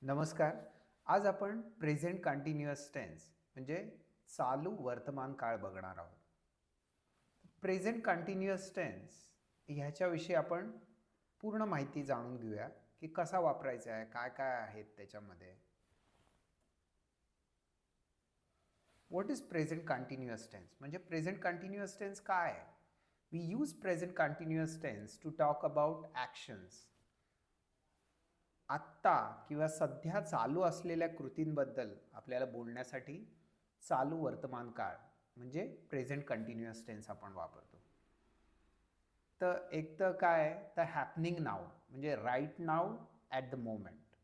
नमस्कार. आज आपण प्रेझेंट कंटिन्युअस टेन्स म्हणजे चालू वर्तमान काळ बघणार आहोत. प्रेझेंट कंटिन्युअस टेन्स ह्याच्याविषयी आपण पूर्ण माहिती जाणून घेऊया, की कसा वापरायचा आहे, काय-काय आहेत त्याच्यामध्ये. What is present continuous tense? म्हणजे प्रेझेंट कंटिन्युअस टेन्स काय आहे? We use present continuous tense to talk about actions. आत्ता किंवा सध्या चालू असलेल्या कृतींबद्दल आपल्याला बोलण्यासाठी चालू वर्तमान काळ म्हणजे प्रेझेंट कंटिन्युअस टेन्स आपण वापरतो. तर एक तर काय आहे, तर हॅपनिंग नाऊ म्हणजे right now at the moment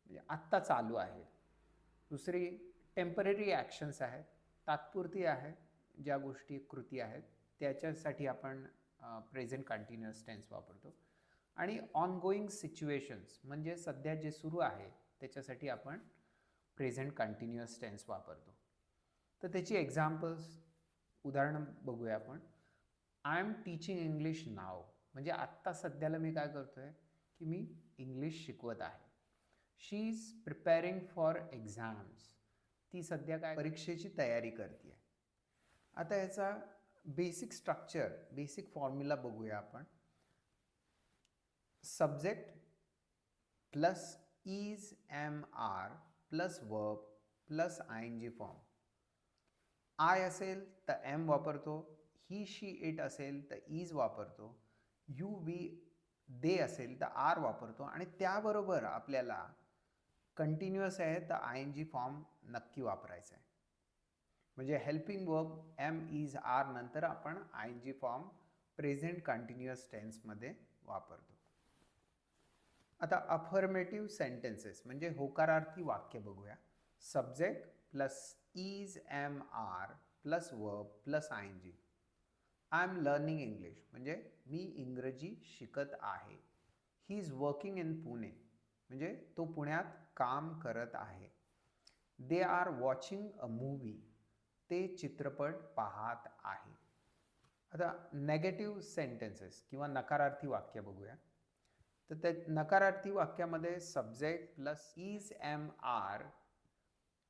म्हणजे आत्ता चालू आहे. दुसरी टेम्पररी ॲक्शन्स आहेत, तात्पुरती आहे, ज्या गोष्टी कृती आहेत त्याच्यासाठी आपण प्रेझेंट कंटिन्युअस टेन्स वापरतो. आणि ऑनगोईंग सिच्युएशन्स म्हणजे सध्या जे सुरू आहे त्याच्यासाठी आपण प्रेझेंट कंटिन्युअस टेन्स वापरतो. तर त्याची एक्झाम्पल्स उदाहरणं बघूया आपण. आय एम टीचिंग इंग्लिश नाव म्हणजे आत्ता सध्याला मी काय करतो आहे की मी इंग्लिश शिकवत आहे. She is preparing for exams. ती सध्या काय परीक्षेची तयारी करते आहे. आता याचा बेसिक स्ट्रक्चर बेसिक फॉर्म्युला बघूया आपण. Subject plus is am are plus verb plus I N G form. I असेल तर एम वापरतो, ही शी इट असेल तर इज वापरतो, यू वी दे असेल तर आर वापरतो आणि त्याबरोबर आपल्याला कंटिन्युअस आहे तर आय एन जी फॉर्म नक्की वापरायचा आहे. म्हणजे helping verb am is are नंतर आपण I N G form present continuous टेन्समध्ये वापरतो. आता अफर्मेटिव्ह सेंटेन्सेस म्हणजे होकारार्थी वाक्य बघूया. Subject plus is am are plus verb plus I N G. I am learning English म्हणजे मी इंग्रजी शिकत आहे. He is working in Pune म्हणजे तो पुण्यात काम करत आहे. They are watching a movie ते चित्रपट पाहत आहे. आता नेगेटिव्ह सेंटेन्सेस किंवा नकारार्थी वाक्य बघूया. तर त्या नकारार्थी वाक्यामध्ये subject plus is am are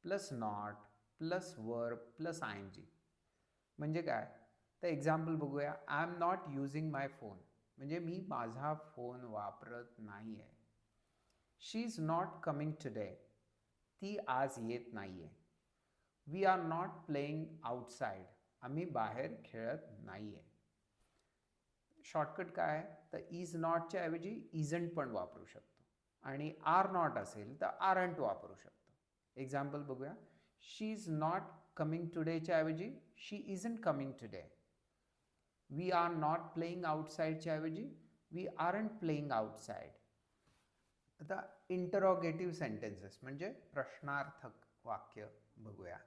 plus not plus verb plus I N G म्हणजे काय. तर एक्झाम्पल बघूया. I am not using my phone म्हणजे मी माझा फोन वापरत नाही आहे. She is not coming today ती आज येत नाही आहे. We are not playing outside आम्ही बाहेर खेळत नाही आहे. शॉर्टकट काय आहे, तर इज नॉटच्या ऐवजी इजंट पण वापरू शकतो आणि आर नॉट असेल तर आरंट वापरू शकतो. एक्झाम्पल बघूया. शी इज नॉट कमिंग टुडेच्या ऐवजी she isn't coming today. We are not playing आउटसाइडच्या ऐवजी वी आरंट प्लेइंग आउटसाइड. आता इंटरॉगेटिव्ह सेंटेन्सेस म्हणजे प्रश्नार्थक वाक्य बघूया.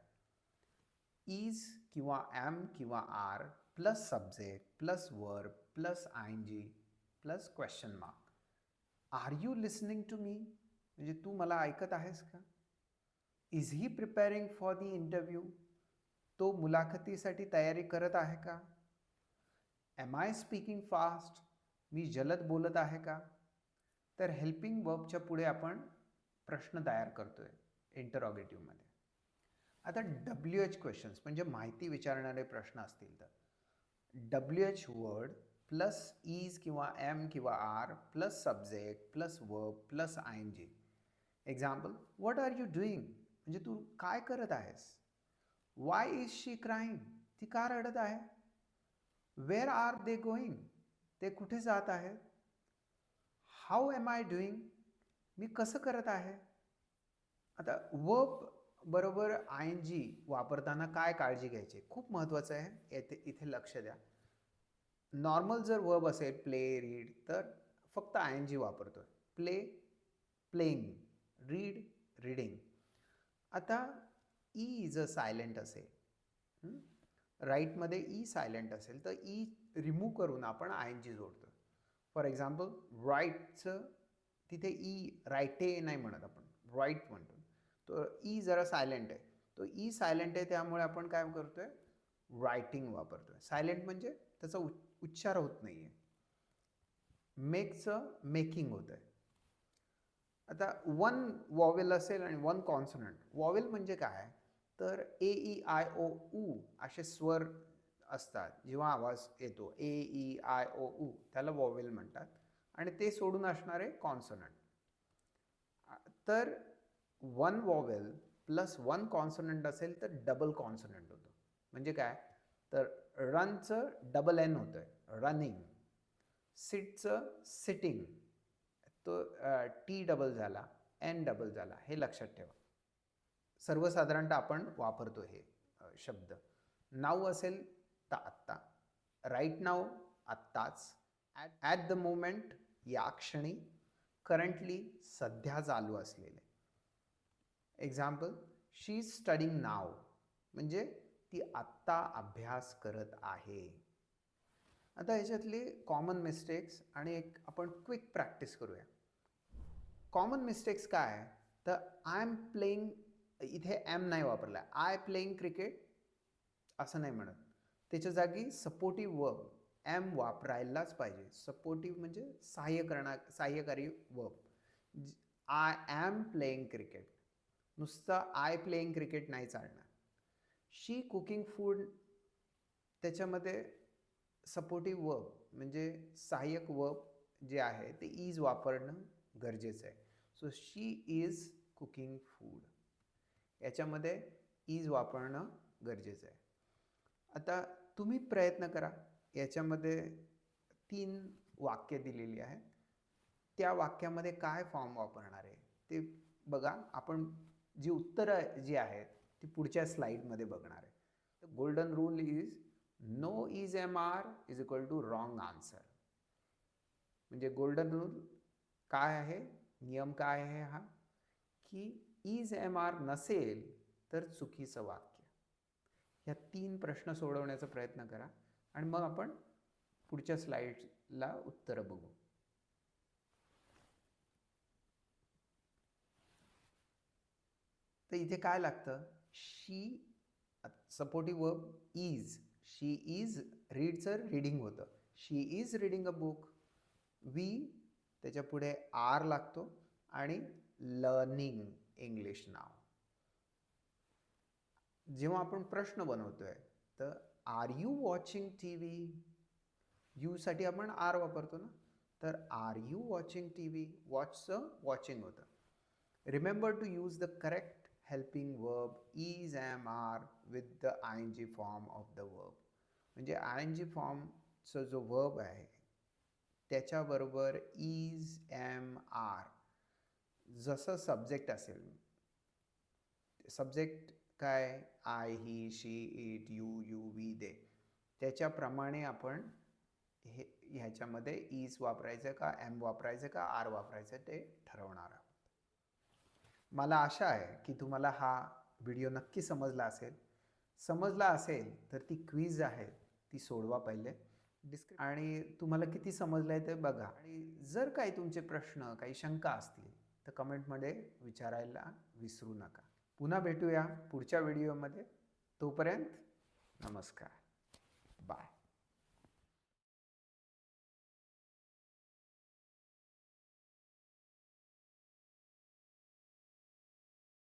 इज किंवा एम किंवा are plus subject plus verb plus I N G plus question mark. Are you listening to me म्हणजे तू मला ऐकत आहेस का. Is he preparing for the interview तो मुलाखतीसाठी तयारी करत आहे का. एम आय स्पीकिंग फास्ट मी जलद बोलत आहे का. तर हेल्पिंग वर्बच्या पुढे आपण प्रश्न तयार करतोय इंटरॉगेटिव्हमध्ये. आता WH क्वेश्चन्स म्हणजे माहिती विचारणारे प्रश्न असतील तर WH वर्ड प्लस इज किंवा एम किंवा are plus subject plus verb plus I N G. Example. What are you doing म्हणजे तू काय करत आहेस. वाय इज शी क्राईंग ती का रडत आहे. वेअर आर दे गोईंग ते कुठे जात आहेत. हाऊ एम आय डुईंग मी कसं करत आहे. आता वर्ब बरोबर आय एन जी वापरताना काय काळजी घ्यायची खूप महत्त्वाचं आहे. इथे लक्ष द्या. नॉर्मल जर वर्ब असेल प्ले रीड तर फक्त आय एन जी वापरतो आहे. Play playing, read reading. आता ई जर सायलेंट असेल राईटमध्ये ई सायलेंट असेल तर ई रिमूव्ह करून आपण आय एन जी जोडतो. फॉर एक्झाम्पल राईटचं तिथे ई राईटे नाही म्हणत आपण राईट म्हणतो. तो ई जरा सायलेंट आहे. तो ई सायलेंट आहे त्यामुळे आपण काय करतो आहे रायटिंग वापरतो आहे. सायलेंट म्हणजे त्याचा उच्चार होत नाही आहे. मेकचं मेकिंग होतं आहे. आता वन वॉवेल असेल आणि वन कॉन्सोनंट. वॉवेल म्हणजे काय, तर ए ई आय ओ उ असे स्वर असतात. जेव्हा आवाज येतो ए ई आय ओ उ त्याला वॉवेल म्हणतात आणि ते सोडून असणारे कॉन्सोनंट. तर one vowel plus one consonant असेल तर डबल कॉन्सोनंट होतं. म्हणजे काय, तर रनचं डबल एन होतंय, रनिंग. सिटचं सिटिंग, तो टी डबल झाला, एन डबल झाला, हे लक्षात ठेवा. सर्वसाधारणतः आपण वापरतो हे शब्द. नाऊ असेल तर आत्ता, राईट नाऊ आत्ताच, ॲट द मोमेंट या क्षणी, करंटली सध्या चालू असलेले. एक्झाम्पल, शी इज स्टडिंग नाव म्हणजे ती आत्ता अभ्यास करत आहे. आता ह्याच्यातले कॉमन मिस्टेक्स आणि एक आपण क्विक प्रॅक्टिस करूया. कॉमन मिस्टेक्स काय, तर आय एम प्लेइंग, इथे एम नाही वापरला, आय प्लेइंग क्रिकेट असं नाही म्हणत. त्याच्या जागी सपोर्टिव्ह वर्ब एम वापरायलाच पाहिजे. सपोर्टिव्ह म्हणजे सहाय्यकारी verb. I am playing cricket, नुसतं आय प्लेइंग क्रिकेट नाही चालणार. शी कुकिंग फूड, त्याच्यामध्ये सपोर्टिव्ह वर्ब म्हणजे सहाय्यक वर्ब जे आहे ते इज वापरणं गरजेचं आहे. So she is cooking food, याच्यामध्ये इज वापरणं गरजेचं आहे. आता तुम्ही प्रयत्न करा. याच्यामध्ये 3 वाक्य दिलेली आहेत. त्या वाक्यामध्ये काय फॉर्म वापरणार आहे ते बघा. आपण जी उत्तरं जी आहेत ती पुढच्या स्लाईडमध्ये बघणार आहे. Golden rule is no is am are is equal to wrong answer. म्हणजे गोल्डन रूल काय आहे, नियम काय आहे हा, की इज एम आर नसेल तर चुकीचं वाक्य. या 3 प्रश्न सोडवण्याचा प्रयत्न करा आणि मग आपण पुढच्या स्लाइड्सला उत्तरं बघू. तर इथे काय लागतं, she supportive verb is, she is रीडचं रीडिंग होतं, she is reading a book. We त्याच्या पुढे आर लागतो आणि लर्निंग इंग्लिश नाव. जेव्हा आपण प्रश्न बनवतोय तर are you watching T V, यूसाठी आपण आर वापरतो ना, तर are you watching T V, वॉचचं वॉचिंग होतं. Remember to use the correct helping verb is am are with the I N G form of the verb. म्हणजे I N G फॉर्मचा जो वर्ब आहे त्याच्याबरोबर इज एम आर, जसं subject असेल, subject काय, I he she it you you we they, त्याच्याप्रमाणे आपण ह्याच्यामध्ये इज वापरायचं का एम वापरायचं का आर वापरायचं ते ठरवणार आहोत. मला आशा आहे की तुम्हाला हा व्हिडिओ नक्की समजला असेल. समजला असेल तर ती क्विज आहे ती सोडवा पहिले आणि तुम्हाला किती समजलं आहे ते बघा. आणि जर काही तुमचे प्रश्न, काही शंका असतील तर कमेंटमध्ये विचारायला विसरू नका. पुन्हा भेटूया पुढच्या व्हिडिओमध्ये. तोपर्यंत नमस्कार, बाय.